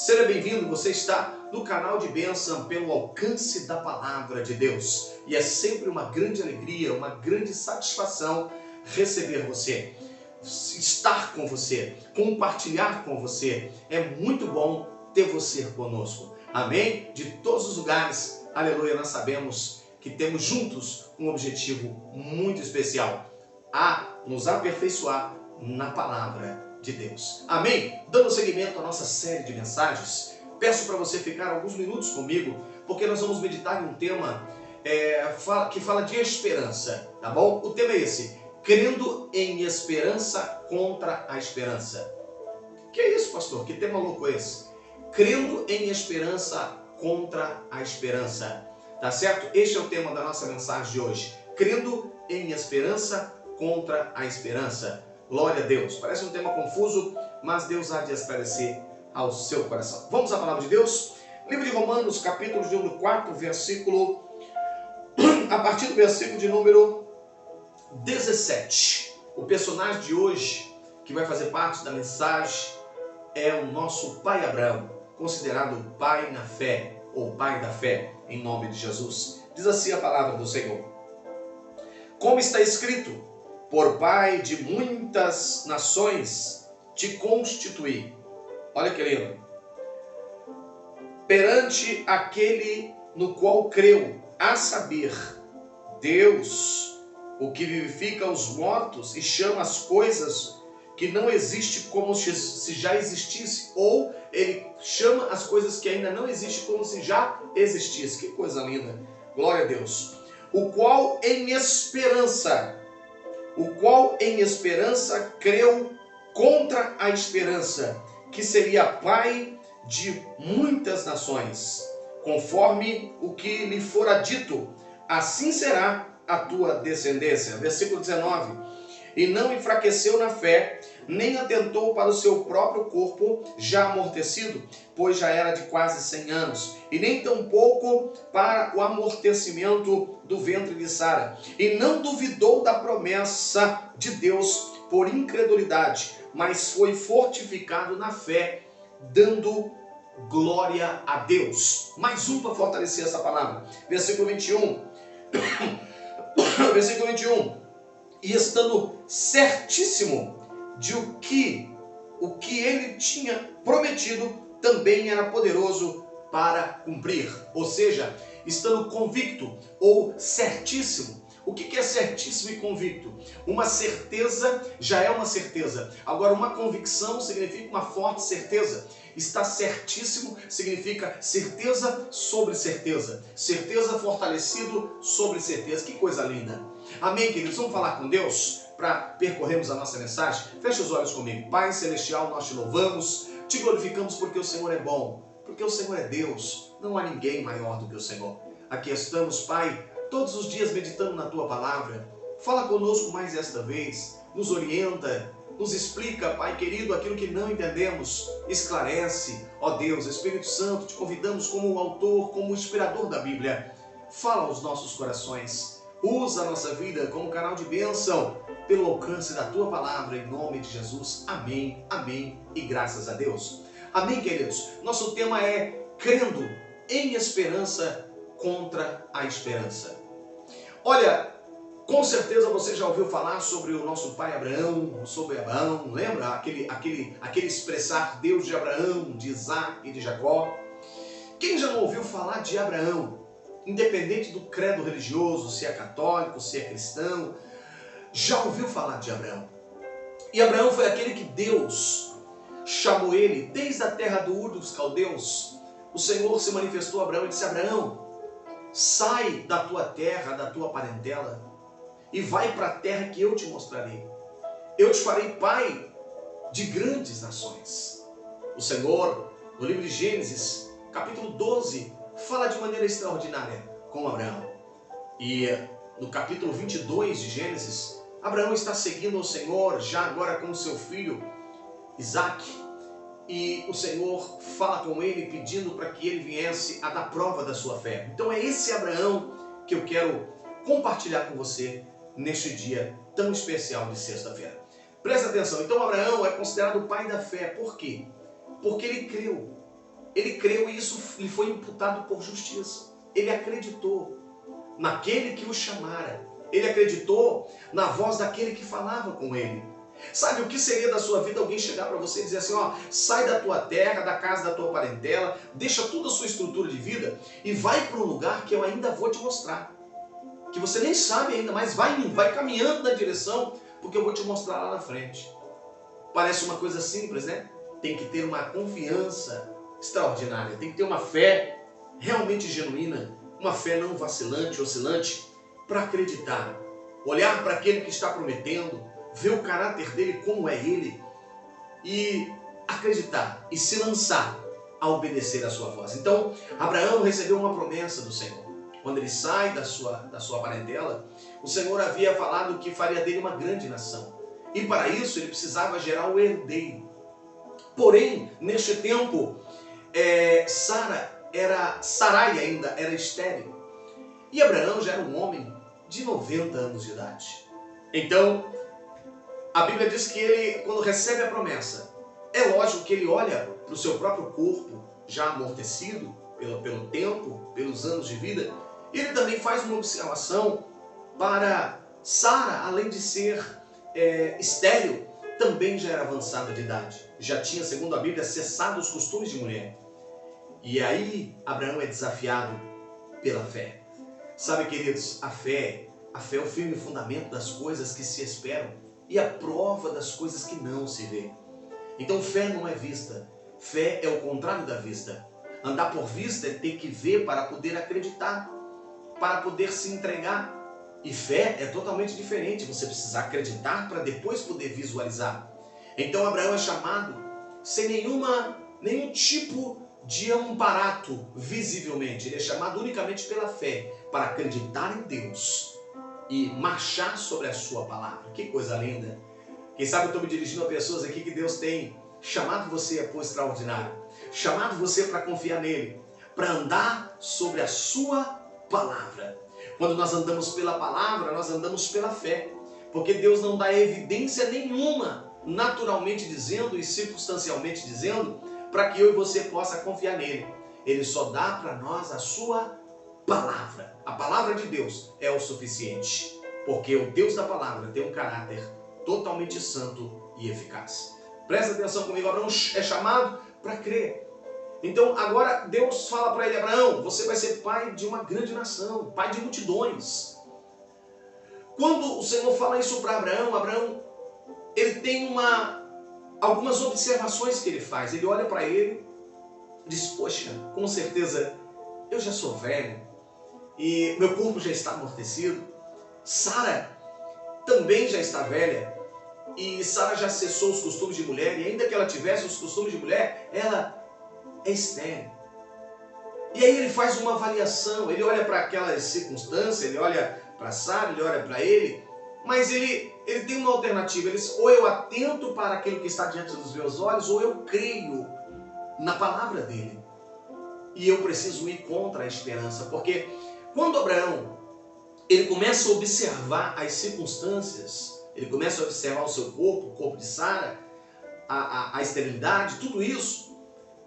Seja bem-vindo, você está no canal de bênção pelo alcance da palavra de Deus. E é sempre uma grande alegria, uma grande satisfação receber você, estar com você, compartilhar com você. É muito bom ter você conosco. Amém? De todos os lugares, aleluia, nós sabemos que temos juntos um objetivo muito especial: a nos aperfeiçoar na palavra de Deus. Amém? Dando seguimento à nossa série de mensagens, peço para você ficar alguns minutos comigo, porque nós vamos meditar em um tema que fala de esperança, tá bom? O tema é esse: crendo em esperança contra a esperança. Que é isso, pastor? Que tema louco é esse? Crendo em esperança contra a esperança. Tá certo? Este é o tema da nossa mensagem de hoje. Crendo em esperança contra a esperança. Glória a Deus. Parece um tema confuso, mas Deus há de esclarecer ao seu coração. Vamos à palavra de Deus? Livro de Romanos, capítulo de número 4, versículo... a partir do versículo de número 17. O personagem de hoje, que vai fazer parte da mensagem, é o nosso pai Abraão, considerado pai na fé, ou pai da fé, em nome de Jesus. Diz assim a palavra do Senhor: como está escrito, por pai de muitas nações te constituí. Olha que lindo. Perante aquele no qual creu, a saber, Deus, o que vivifica os mortos e chama as coisas que não existem como se já existisse, ou ele chama as coisas que ainda não existem como se já existisse. Que coisa linda. Glória a Deus. O qual em esperança creu contra a esperança, que seria pai de muitas nações, conforme o que lhe fora dito, assim será a tua descendência. Versículo 19. E não enfraqueceu na fé, nem atentou para o seu próprio corpo já amortecido, pois já era de quase 100 anos, e nem tampouco para o amortecimento do ventre de Sara, e não duvidou da promessa de Deus por incredulidade, mas foi fortificado na fé, dando glória a Deus. Mais um para fortalecer essa palavra. Versículo 21. Versículo 21. E estando certíssimo de o que ele tinha prometido, também era poderoso para cumprir. Ou seja, estando convicto ou certíssimo. O que é certíssimo e convicto? Uma certeza já é uma certeza. Agora, uma convicção significa uma forte certeza. Estar certíssimo significa certeza sobre certeza. Certeza fortalecido sobre certeza. Que coisa linda. Amém, queridos? Vamos falar com Deus para percorrermos a nossa mensagem? Feche os olhos comigo. Pai Celestial, nós te louvamos, te glorificamos porque o Senhor é bom, porque o Senhor é Deus. Não há ninguém maior do que o Senhor. Aqui estamos, Pai, todos os dias meditando na Tua Palavra. Fala conosco mais esta vez, nos orienta, nos explica, Pai querido, aquilo que não entendemos, esclarece. Ó Deus, Espírito Santo, te convidamos como autor, como inspirador da Bíblia. Fala aos nossos corações. Usa a nossa vida como canal de bênção pelo alcance da Tua Palavra, em nome de Jesus. Amém, amém e graças a Deus. Amém, queridos? Nosso tema é crendo em esperança contra a esperança. Olha, com certeza você já ouviu falar sobre o nosso pai Abraão, sobre Abraão, lembra? Aquele expressar Deus de Abraão, de Isaac e de Jacó. Quem já não ouviu falar de Abraão? Independente do credo religioso, se é católico, se é cristão, já ouviu falar de Abraão. E Abraão foi aquele que Deus chamou ele desde a terra do Ur dos Caldeus. O Senhor se manifestou a Abraão e disse: Abraão, sai da tua terra, da tua parentela, e vai para a terra que eu te mostrarei. Eu te farei pai de grandes nações. O Senhor, no livro de Gênesis, capítulo 12, fala de maneira extraordinária com Abraão. E no capítulo 22 de Gênesis, Abraão está seguindo o Senhor, já agora com o seu filho Isaac. E o Senhor fala com ele, pedindo para que ele viesse a dar prova da sua fé. Então é esse Abraão que eu quero compartilhar com você neste dia tão especial de sexta-feira. Presta atenção, então Abraão é considerado o pai da fé. Por quê? Porque ele creu. ele creu e isso lhe foi imputado por justiça. Ele acreditou naquele que o chamara. Ele acreditou na voz daquele que falava com ele. Sabe o que seria da sua vida alguém chegar para você e dizer assim, ó, sai da tua terra, da casa da tua parentela, deixa toda a sua estrutura de vida e vai para um lugar que eu ainda vou te mostrar. Que você nem sabe ainda, mas vai caminhando na direção, porque eu vou te mostrar lá na frente. Parece uma coisa simples, né? Tem que ter uma confiança extraordinária, tem que ter uma fé realmente genuína, uma fé não vacilante, oscilante, para acreditar. Olhar para aquele que está prometendo, ver o caráter dele, como é ele, e acreditar e se lançar a obedecer a sua voz. Então, Abraão recebeu uma promessa do Senhor. Quando ele sai da sua parentela, o Senhor havia falado que faria dele uma grande nação. E para isso ele precisava gerar o herdeiro. Porém, neste tempo, Sarai ainda era estéril. E Abraão já era um homem de 90 anos de idade. Então, a Bíblia diz que ele, quando recebe a promessa, é lógico que ele olha para o seu próprio corpo, já amortecido pelo tempo, pelos anos de vida, e ele também faz uma observação para Sara, além de ser estéril, também já era avançada de idade. Já tinha, segundo a Bíblia, cessado os costumes de mulher. E aí, Abraão é desafiado pela fé. Sabe, queridos, a fé é o firme fundamento das coisas que se esperam e a prova das coisas que não se vê. Então, fé não é vista. Fé é o contrário da vista. Andar por vista é ter que ver para poder acreditar, para poder se entregar. E fé é totalmente diferente. Você precisa acreditar para depois poder visualizar. Então, Abraão é chamado sem nenhum tipo de amparato visivelmente. Ele é chamado unicamente pela fé, para acreditar em Deus e marchar sobre a sua palavra. Que coisa linda! Quem sabe eu estou me dirigindo a pessoas aqui que Deus tem chamado você a pôr extraordinário, chamado você para confiar nele, para andar sobre a sua palavra. Quando nós andamos pela palavra, nós andamos pela fé, porque Deus não dá evidência nenhuma, naturalmente dizendo e circunstancialmente dizendo, para que eu e você possa confiar nele. Ele só dá para nós a sua palavra. A palavra de Deus é o suficiente, porque o Deus da palavra tem um caráter totalmente santo e eficaz. Presta atenção comigo, Abraão é chamado para crer. Então agora Deus fala para ele, Abraão, você vai ser pai de uma grande nação, pai de multidões. Quando o Senhor fala isso para Abraão, ele tem algumas observações que ele faz. Ele olha para ele e diz, poxa, com certeza eu já sou velho e meu corpo já está amortecido. Sara também já está velha e Sara já cessou os costumes de mulher, e ainda que ela tivesse os costumes de mulher, ela é estéril. E aí ele faz uma avaliação, ele olha para aquelas circunstâncias, ele olha para Sara, ele olha para ele, mas ele tem uma alternativa. Ele diz, ou eu atento para aquilo que está diante dos meus olhos, ou eu creio na palavra dele. E eu preciso ir contra a esperança, porque quando Abraão ele começa a observar as circunstâncias, ele começa a observar o seu corpo, o corpo de Sara, a esterilidade, tudo isso,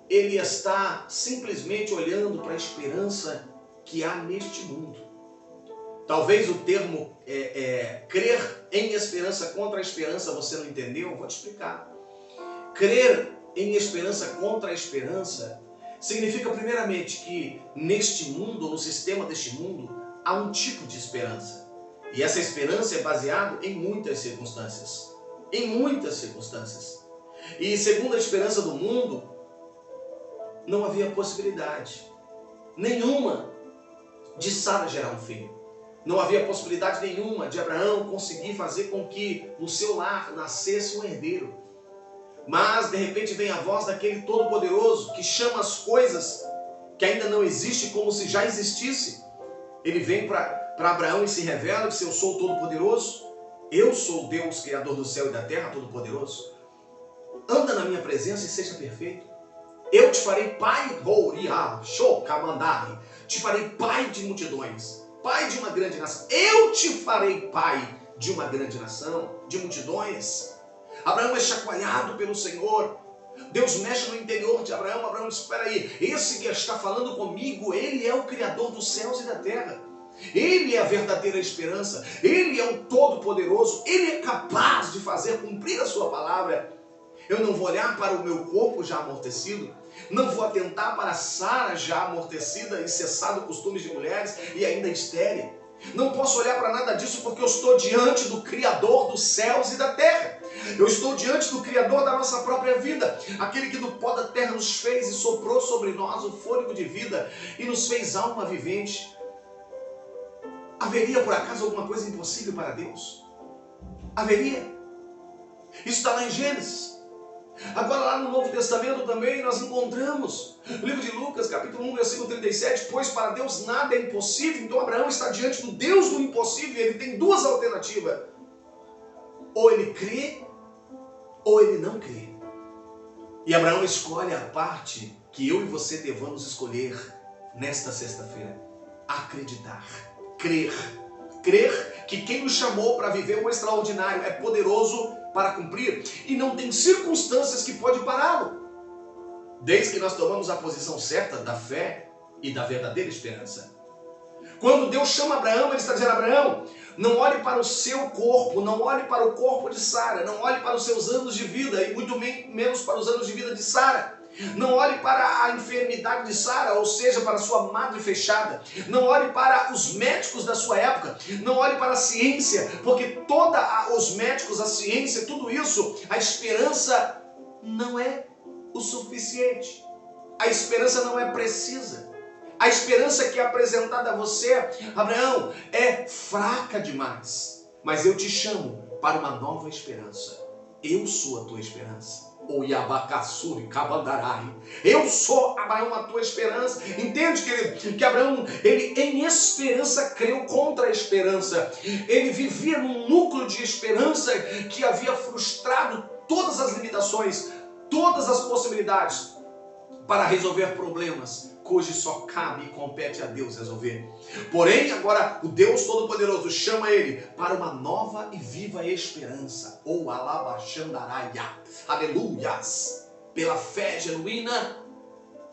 ele está simplesmente olhando para a esperança que há neste mundo. Talvez o termo crer em esperança contra a esperança você não entendeu, eu vou te explicar. Crer em esperança contra a esperança significa primeiramente que neste mundo, no sistema deste mundo, há um tipo de esperança. E essa esperança é baseada em muitas circunstâncias. Em muitas circunstâncias. E segundo a esperança do mundo, não havia possibilidade nenhuma de Sara gerar um filho. Não havia possibilidade nenhuma de Abraão conseguir fazer com que no seu lar nascesse um herdeiro. Mas de repente vem a voz daquele Todo-Poderoso que chama as coisas que ainda não existem como se já existisse. Ele vem para Abraão e se revela que eu sou o Todo-Poderoso, eu sou o Deus, Criador do céu e da terra, Todo-Poderoso. Anda na minha presença e seja perfeito. Eu te farei pai, te farei pai de multidões, pai de uma grande nação. Eu te farei pai de uma grande nação, de multidões. Abraão é chacoalhado pelo Senhor Deus mexe no interior de Abraão. Abraão diz: espera aí, esse que está falando comigo, ele é o Criador dos céus e da terra. Ele é a verdadeira esperança. Ele é o Todo-Poderoso. Ele é capaz de fazer cumprir a sua palavra. Eu não vou olhar para o meu corpo já amortecido. Não vou atentar para Sara já amortecida e cessado costumes de mulheres e ainda estéril. Não posso olhar para nada disso porque eu estou diante do Criador dos céus e da terra. Eu estou diante do Criador da nossa própria vida. Aquele que do pó da terra nos fez e soprou sobre nós o fôlego de vida e nos fez alma vivente. Haveria por acaso alguma coisa impossível para Deus? Haveria. Isso está lá em Gênesis. Agora lá no Novo Testamento também nós encontramos o livro de Lucas, capítulo 1, versículo 37, pois para Deus nada é impossível. Então Abraão está diante do Deus do impossível e ele tem duas alternativas. Ou ele crê, ou ele não crê. E Abraão escolhe a parte que eu e você devamos escolher nesta sexta-feira. Acreditar, crer. Crer que quem nos chamou para viver o extraordinário é poderoso para cumprir e não tem circunstâncias que pode pará-lo. Desde que nós tomamos a posição certa da fé e da verdadeira esperança. Quando Deus chama Abraão, ele está dizendo: Abraão, não olhe para o seu corpo, não olhe para o corpo de Sara, não olhe para os seus anos de vida e muito menos para os anos de vida de Sara. Não olhe para a enfermidade de Sara, ou seja, para a sua madre fechada. Não olhe para os médicos da sua época. Não olhe para a ciência, porque os médicos, a ciência, tudo isso, a esperança não é o suficiente. A esperança não é precisa. A esperança que é apresentada a você, Abraão, é fraca demais. Mas eu te chamo para uma nova esperança. Eu sou a tua esperança. Ou Yabacassuri, Cabandarai. Eu sou, Abraão, a tua esperança. Entende, querido? Que Abraão, ele em esperança creu contra a esperança. Ele vivia num núcleo de esperança que havia frustrado todas as limitações, todas as possibilidades para resolver problemas cujo só cabe e compete a Deus resolver. Porém, agora o Deus Todo-Poderoso chama ele para uma nova e viva esperança. Ou Alabachandaraia. Aleluias! Pela fé genuína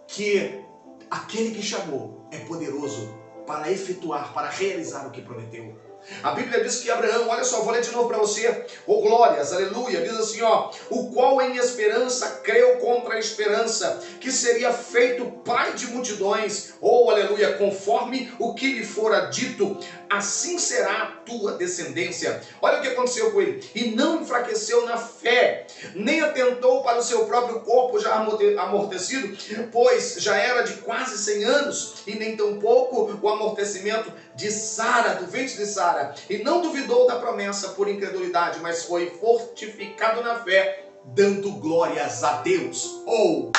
que aquele que chamou é poderoso para efetuar, para realizar o que prometeu. A Bíblia diz que Abraão, olha só, vou ler de novo para você. Oh glórias, aleluia, diz assim, ó: o qual em esperança creu contra a esperança, que seria feito pai de multidões. Oh aleluia, conforme o que lhe fora dito, assim será a tua descendência. Olha o que aconteceu com ele. E não enfraqueceu na fé, nem atentou para o seu próprio corpo já amortecido, pois já era de quase 100 anos, e nem tampouco o amortecimento de Sara, do ventre de Sara. E não duvidou da promessa por incredulidade, mas foi fortificado na fé, dando glórias a Deus. Oh,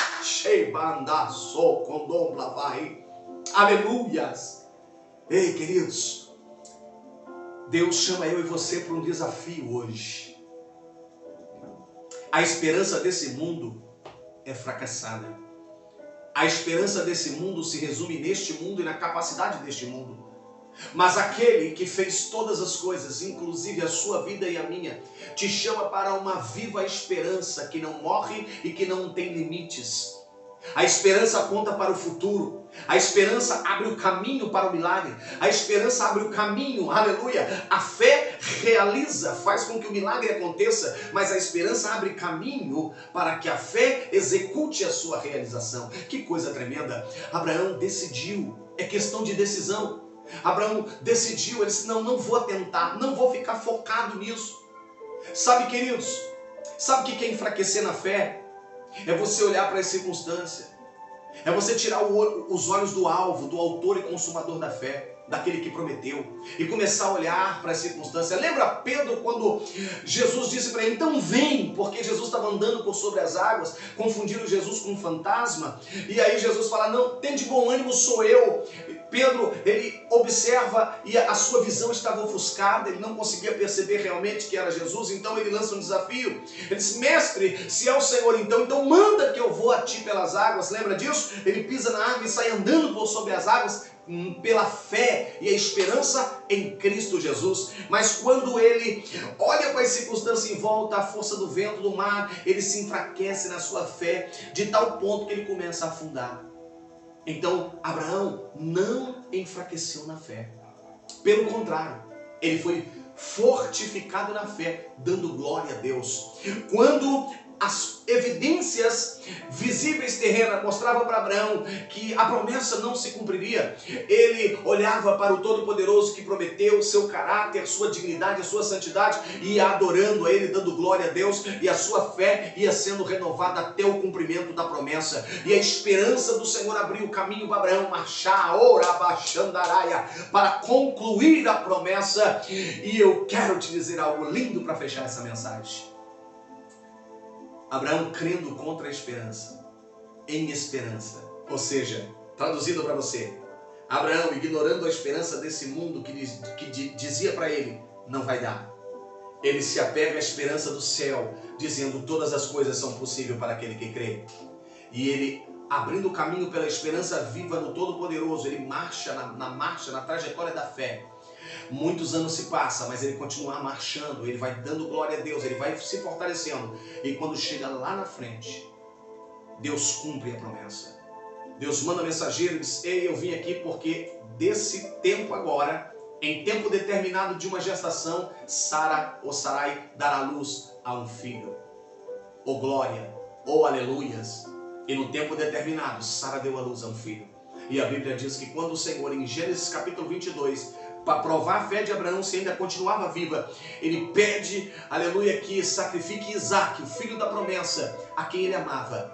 aleluias. Ei, queridos, Deus chama eu e você para um desafio hoje. A esperança desse mundo é fracassada. A esperança desse mundo se resume neste mundo e na capacidade deste mundo. Mas aquele que fez todas as coisas, inclusive a sua vida e a minha, te chama para uma viva esperança que não morre e que não tem limites. A esperança aponta para o futuro. A esperança abre o caminho para o milagre. A esperança abre o caminho, aleluia. A fé realiza, faz com que o milagre aconteça, mas a esperança abre caminho para que a fé execute a sua realização. Que coisa tremenda. Abraão decidiu, é questão de decisão. Abraão decidiu, ele disse: não vou atentar, não vou ficar focado nisso. Sabe, queridos, sabe o que é enfraquecer na fé? É você olhar para as circunstâncias, é você tirar os olhos do alvo, do autor e consumador da fé, daquele que prometeu, e começar a olhar para as circunstâncias. Lembra Pedro quando Jesus disse para ele: então vem, porque Jesus estava andando por sobre as águas, confundiram Jesus com um fantasma, e aí Jesus fala: não, tem de bom ânimo, sou eu. Pedro, ele observa e a sua visão estava ofuscada, ele não conseguia perceber realmente que era Jesus, então ele lança um desafio. Ele diz: mestre, se é o Senhor, então manda que eu vou a ti pelas águas. Lembra disso? Ele pisa na água e sai andando por sobre as águas. pela fé e a esperança em Cristo Jesus. Mas quando ele olha para as circunstâncias em volta, a força do vento, do mar, ele se enfraquece na sua fé, de tal ponto que ele começa a afundar. Então, Abraão não enfraqueceu na fé. Pelo contrário, ele foi fortificado na fé, dando glória a Deus. Quando as evidências visíveis terrenas mostravam para Abraão que a promessa não se cumpriria, ele olhava para o Todo-Poderoso que prometeu, seu caráter, sua dignidade, a sua santidade, e ia adorando a ele, dando glória a Deus, e a sua fé ia sendo renovada até o cumprimento da promessa. E a esperança do Senhor abriu o caminho para Abraão marchar, para concluir a promessa. E eu quero te dizer algo lindo para fechar essa mensagem. Abraão crendo contra a esperança, em esperança. Ou seja, traduzido para você, Abraão ignorando a esperança desse mundo que dizia para ele, não vai dar. Ele se apega à esperança do céu, dizendo todas as coisas são possíveis para aquele que crê. E ele, abrindo o caminho pela esperança viva no Todo-Poderoso, ele marcha na trajetória da fé. Muitos anos se passam, mas ele continua marchando, ele vai dando glória a Deus, ele vai se fortalecendo. E quando chega lá na frente, Deus cumpre a promessa. Deus manda mensageiro e diz, ei, eu vim aqui porque desse tempo agora, em tempo determinado de uma gestação, Sara ou Sarai dará luz a um filho. Ou glória, ou aleluias. E no tempo determinado, Sara deu a luz a um filho. E a Bíblia diz que quando o Senhor, em Gênesis capítulo 22, para provar a fé de Abraão se ainda continuava viva, ele pede, aleluia, que sacrifique Isaac, o filho da promessa, a quem ele amava.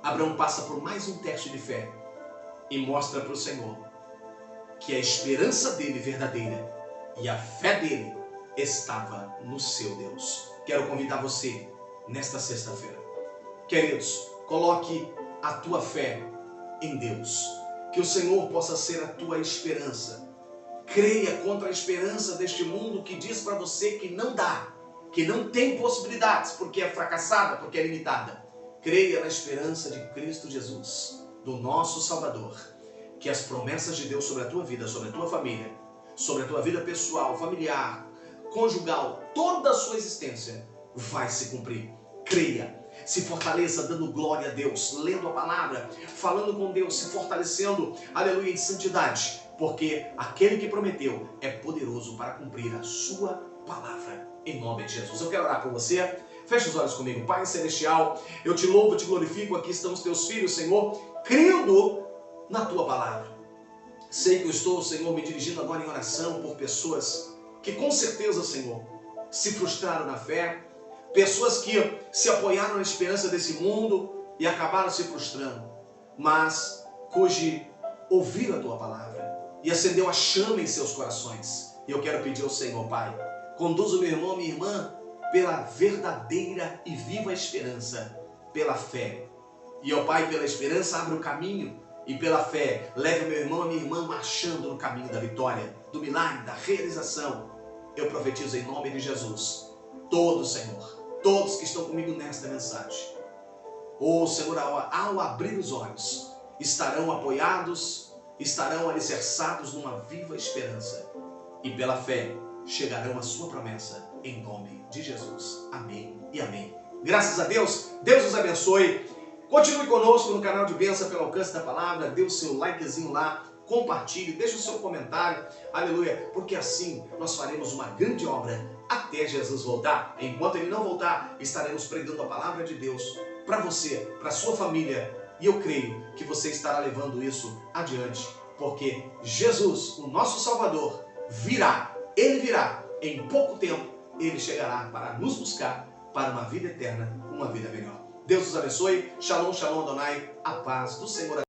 Abraão passa por mais um teste de fé e mostra para o Senhor que a esperança dele verdadeira e a fé dele estava no seu Deus. Quero convidar você nesta sexta-feira. Queridos, coloque a tua fé em Deus. Que o Senhor possa ser a tua esperança. Creia contra a esperança deste mundo que diz para você que não dá, que não tem possibilidades, porque é fracassada, porque é limitada. Creia na esperança de Cristo Jesus, do nosso Salvador, que as promessas de Deus sobre a tua vida, sobre a tua família, sobre a tua vida pessoal, familiar, conjugal, toda a sua existência vai se cumprir. Creia, se fortaleça dando glória a Deus, lendo a palavra, falando com Deus, se fortalecendo, aleluia, em santidade, porque aquele que prometeu é poderoso para cumprir a sua palavra, em nome de Jesus. Eu quero orar por você. Feche os olhos comigo. Pai Celestial, eu te louvo, te glorifico. Aqui estão os teus filhos, Senhor, crendo na tua palavra. Sei que eu estou, Senhor, me dirigindo agora em oração por pessoas que com certeza, Senhor, se frustraram na fé, pessoas que se apoiaram na esperança desse mundo e acabaram se frustrando, mas hoje ouviram a tua palavra e acendeu a chama em seus corações. E eu quero pedir ao Senhor, Pai, conduza o meu irmão, minha irmã, pela verdadeira e viva esperança, pela fé. E, ó Pai, pela esperança, abre o caminho, e pela fé, leve o meu irmão e minha irmã marchando no caminho da vitória, do milagre, da realização. Eu profetizo em nome de Jesus, todos, Senhor, todos que estão comigo nesta mensagem, Senhor, ao abrir os olhos, estarão apoiados, estarão alicerçados numa viva esperança, e pela fé chegarão à sua promessa, em nome de Jesus. Amém e amém. Graças a Deus, Deus os abençoe. Continue conosco no canal de Bênção pelo Alcance da Palavra, dê o seu likezinho lá, compartilhe, deixe o seu comentário, aleluia, porque assim nós faremos uma grande obra até Jesus voltar. Enquanto Ele não voltar, estaremos pregando a Palavra de Deus para você, para a sua família, e eu creio que você estará levando isso adiante, porque Jesus, o nosso Salvador, virá, Ele virá, em pouco tempo, Ele chegará para nos buscar para uma vida eterna, uma vida melhor. Deus os abençoe. Shalom, shalom, Adonai. A paz do Senhor.